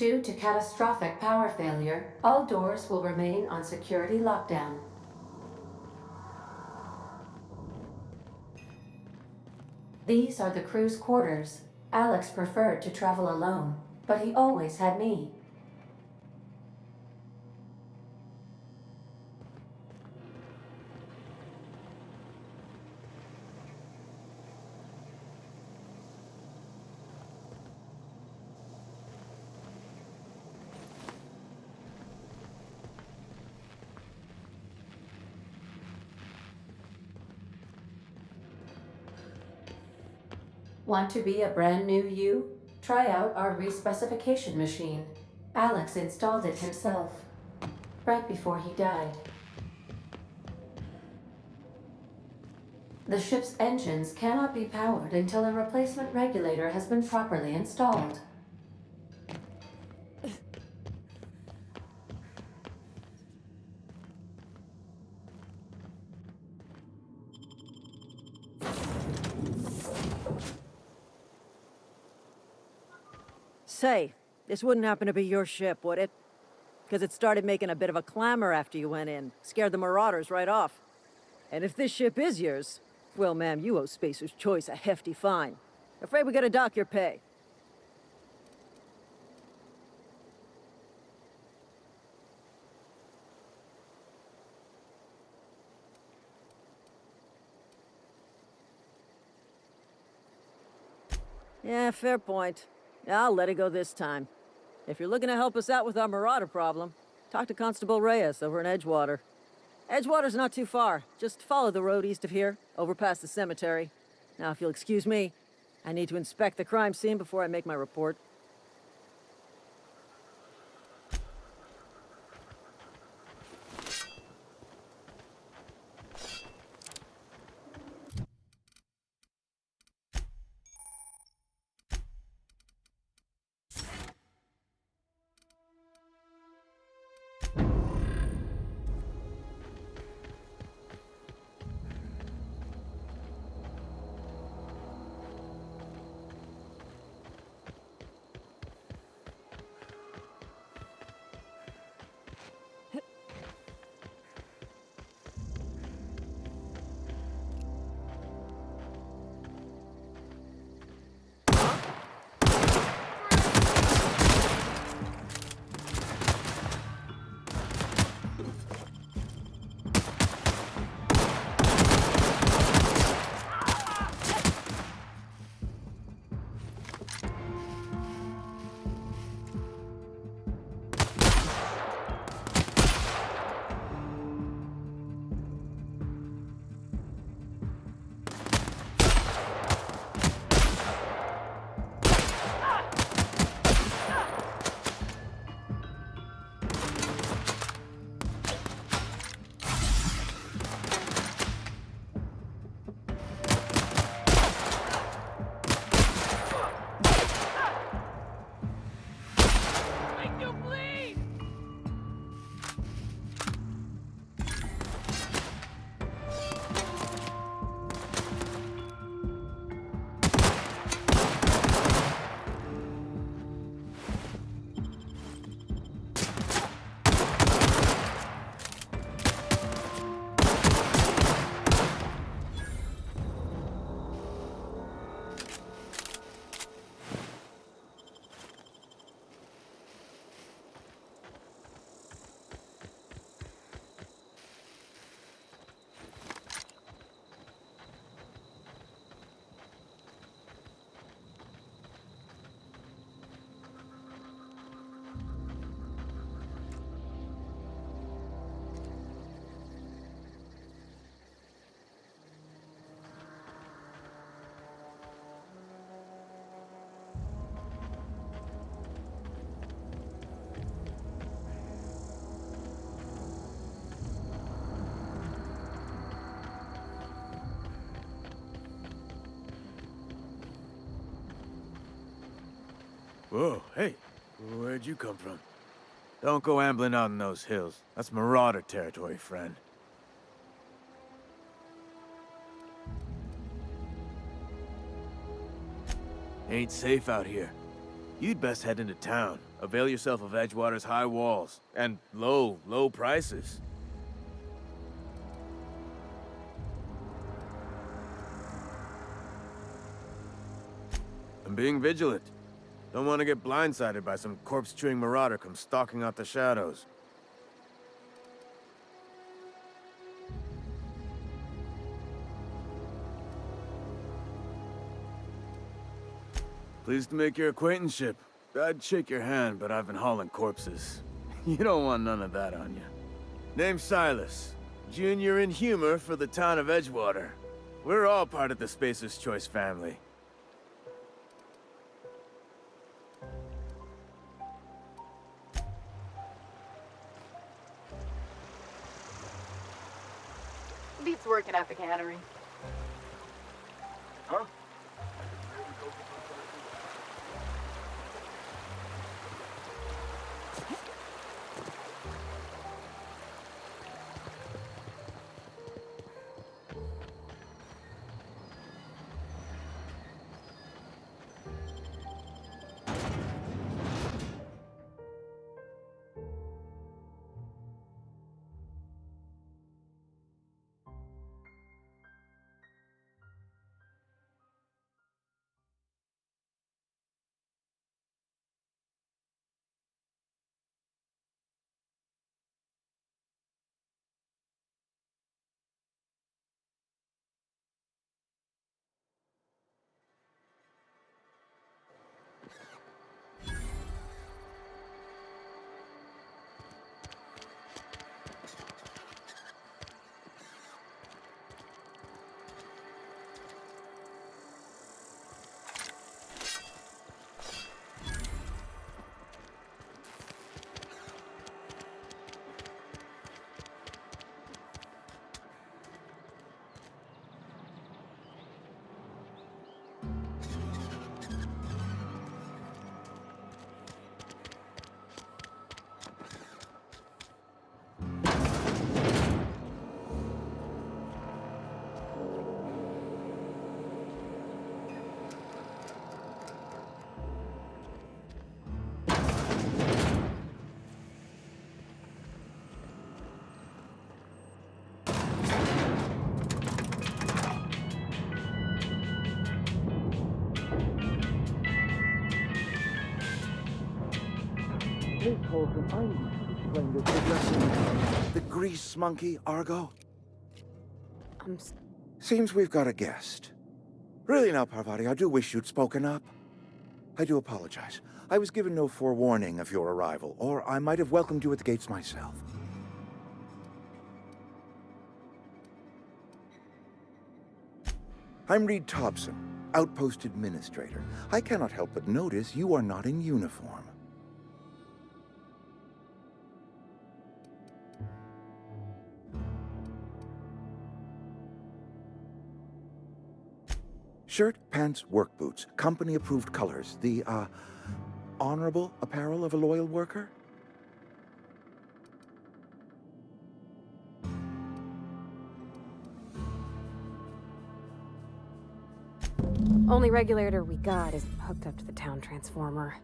Due to catastrophic power failure, all doors will remain on security lockdown. These are the crew's quarters. Alex preferred to travel alone, but he always had me. Want to be a brand new you? Try out our respecification machine. Alex installed it himself, right before he died. The ship's engines cannot be powered until a replacement regulator has been properly installed. Say, this wouldn't happen to be your ship, would it? Because it started making a bit of a clamor after you went in. Scared the marauders right off. And if this ship is yours, well, ma'am, you owe Spacer's Choice a hefty fine. Afraid we gotta dock your pay. Yeah, fair point. I'll let it go this time. If you're looking to help us out with our marauder problem, talk to Constable Reyes over in Edgewater. Edgewater's not too far. Just follow the road east of here, over past the cemetery. Now, if you'll excuse me, I need to inspect the crime scene before I make my report. Whoa, hey, where'd you come from? Don't go ambling out in those hills. That's marauder territory, friend. Ain't safe out here. You'd best head into town. Avail yourself of Edgewater's high walls and low prices. I'm being vigilant. Don't want to get blindsided by some corpse-chewing marauder come stalking out the shadows. Pleased to make your acquaintanceship. I'd shake your hand, but I've been hauling corpses. You don't want none of that on you. Name's Silas. Junior in humor for the town of Edgewater. We're all part of the Spacer's Choice family. Beats working at the cannery. Huh? The grease monkey, Argo? Seems we've got a guest. Really now, Parvati, I do wish you'd spoken up. I do apologize. I was given no forewarning of your arrival, or I might have welcomed you at the gates myself. I'm Reed Thompson, Outpost Administrator. I cannot help but notice you are not in uniform. Shirt, pants, work boots, company-approved colors. The, honorable apparel of a loyal worker? Only regulator we got is hooked up to the town transformer.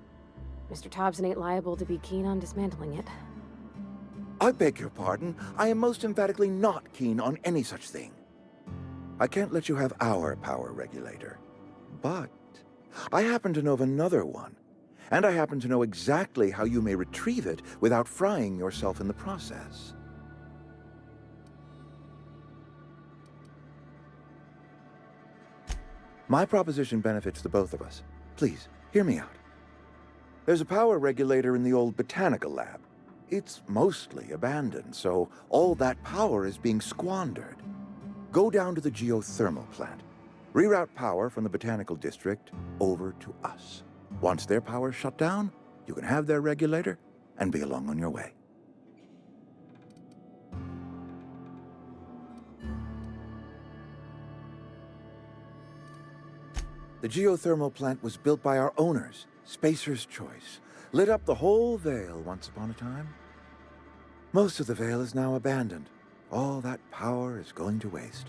Mr. Thompson ain't liable to be keen on dismantling it. I beg your pardon. I am most emphatically not keen on any such thing. I can't let you have our power regulator. But I happen to know of another one. And I happen to know exactly how you may retrieve it without frying yourself in the process. My proposition benefits the both of us. Please, hear me out. There's a power regulator in the old botanical lab. It's mostly abandoned, so all that power is being squandered. Go down to the geothermal plant. Reroute power from the botanical district over to us. Once their power's shut down, you can have their regulator and be along on your way. The geothermal plant was built by our owners, Spacer's Choice. Lit up the whole Vale once upon a time. Most of the Vale is now abandoned. All that power is going to waste.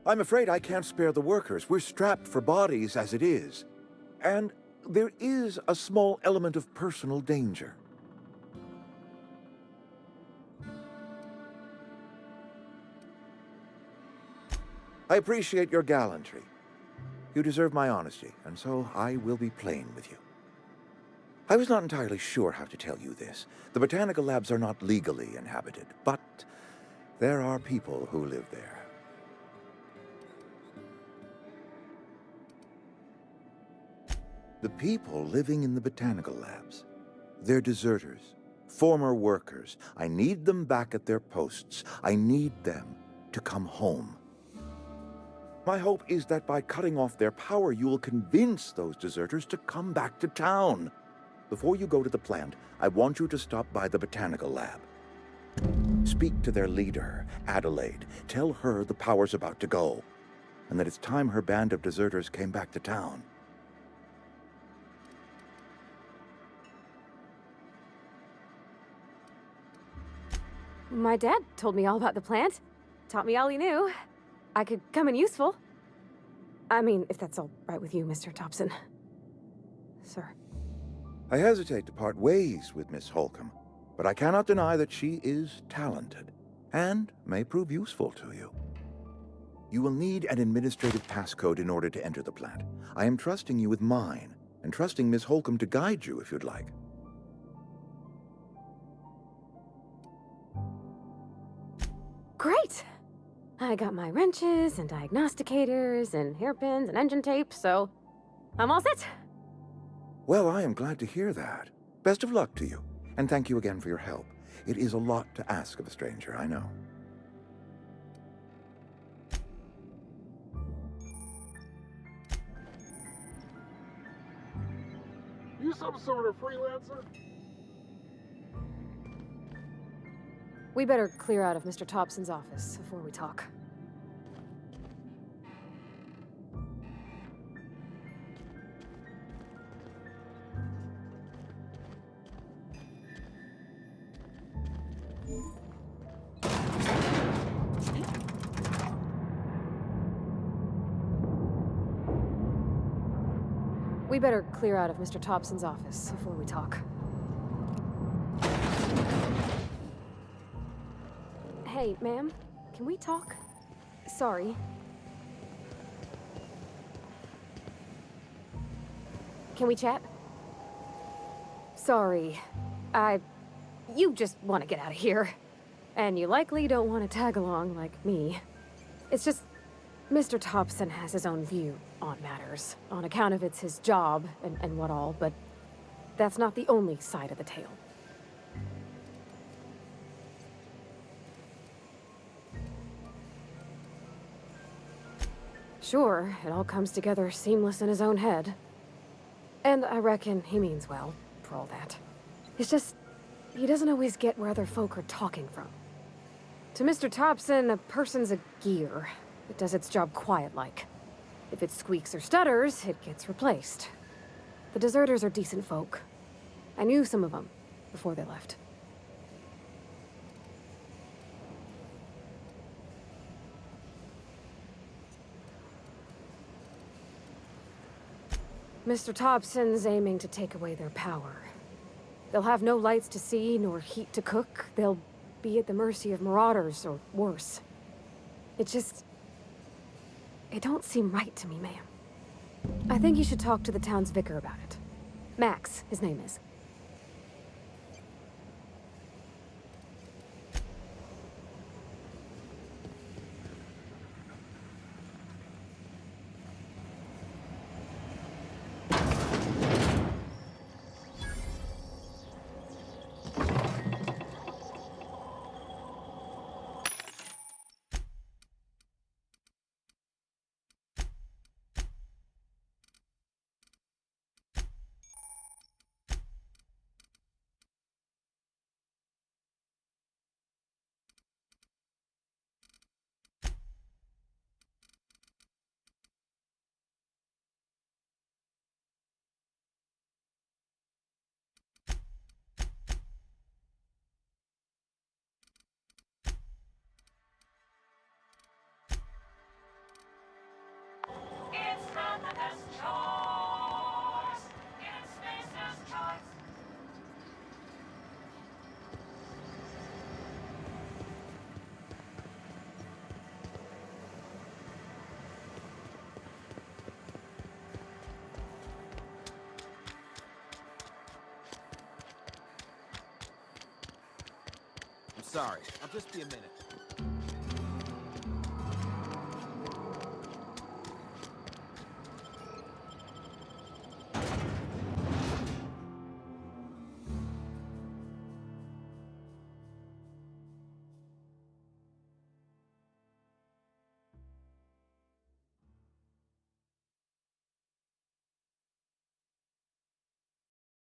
I'm afraid I can't spare the workers. We're strapped for bodies as it is. And there is a small element of personal danger. I appreciate your gallantry. You deserve my honesty, and so I will be plain with you. I was not entirely sure how to tell you this. The botanical labs are not legally inhabited, but there are people who live there. The people living in the botanical labs, they're deserters, former workers. I need them back at their posts. I need them to come home. My hope is that by cutting off their power, you will convince those deserters to come back to town. Before you go to the plant, I want you to stop by the botanical lab. Speak to their leader, Adelaide. Tell her the power's about to go, and that it's time her band of deserters came back to town. My dad told me all about the plant. Taught me all he knew. I could come in useful. I mean, if that's all right with you, Mr. Thompson. Sir. I hesitate to part ways with Miss Holcomb, but I cannot deny that she is talented and may prove useful to you. You will need an administrative passcode in order to enter the plant. I am trusting you with mine, and trusting Miss Holcomb to guide you if you'd like. Great! I got my wrenches and diagnosticators and hairpins and engine tape, so I'm all set. Well, I am glad to hear that. Best of luck to you, and thank you again for your help. It is a lot to ask of a stranger, I know. You some sort of freelancer? We better clear out of Mr. Thompson's office before we talk. We better clear out of Mr. Thompson's office before we talk. Hey, ma'am, can we talk? Sorry. Can we chat? Sorry. You just want to get out of here. And you likely don't want to tag along like me. It's just, Mr. Thompson has his own view on matters, on account of it's his job and what all, but that's not the only side of the tale. Sure, it all comes together seamless in his own head. And I reckon he means well, for all that. It's just, he doesn't always get where other folk are talking from. To Mr. Thompson, a person's a gear. It does its job quiet-like. If it squeaks or stutters, it gets replaced. The deserters are decent folk. I knew some of them before they left. Mr. Thompson's aiming to take away their power. They'll have no lights to see, nor heat to cook. They'll be at the mercy of marauders, or worse. It don't seem right to me, ma'am. I think you should talk to the town's vicar about it. Max, his name is. Sorry, I'll just be a minute.